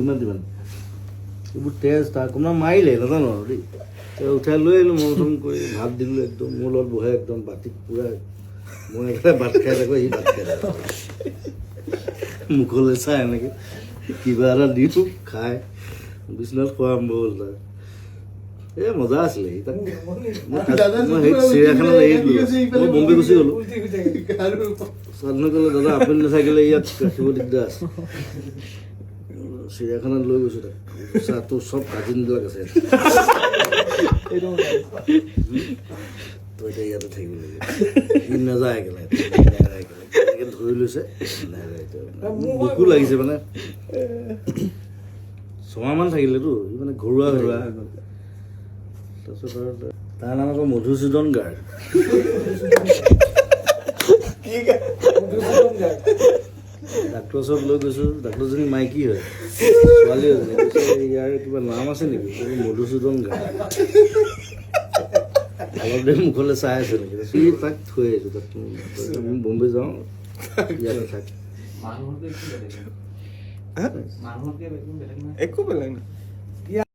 ইমান যিমান এইবোৰ তেজ তাৰ অকণমান মাৰিলে নাজানো আৰু দেই উঠাই লৈ আহিলোঁ মন চন কৰি ভাত দিলোঁ একদম মোৰ লগত বহে একদম বাতিত পূৰা মই একেবাৰে ভাত খাই থাকোঁ সি ভাত খাই থাকোঁ মুখলৈ চাই এনেকৈ কিবা এটা দিওঁ খাই বিচনাত খোৱা আৰম্ভ হ'ল তাৰ এই মজা আছিলে সি তাক মই সেই চিৰিয়াখানাত এৰি দিলোঁ মই বম্বে গুচি গ'লোঁ স্বাধীন ক'লে দাদা আপুনি নাথাকিলে ইয়াত ৰাখিব দিগদাৰ আছে চিৰিয়াখানাত লৈ গৈছোঁ তাক চাহটো চব কাজিনবিলাক আছে তই এতিয়া ইয়াতে থাকিব লাগিব সি নাযায় একেবাৰে এনেকৈ ধৰি লৈছে বুকু লাগিছে মানে 6 মাহমান থাকিলেতো সি মানে ঘৰুৱা ঘৰুৱা হৈ গ'ল তাৰপিছত আৰু তাৰ নাম আকৌ মধুসূদন গাৰ্গ ডাক্তৰ ওচৰত লৈ গৈছোঁ ডাক্তৰজনী মাইকী হয় ছোৱালী এজনী ইয়াৰ কিবা নাম আছে নেকি মধুসূদন গাৰ্গ অলপ দেৰি মুখলৈ চাই আছে নেকি সি তাক থৈ আহিছোঁ তাক আমি বম্বে যাওঁ ইয়াতে থাক একো বেলেগ নাই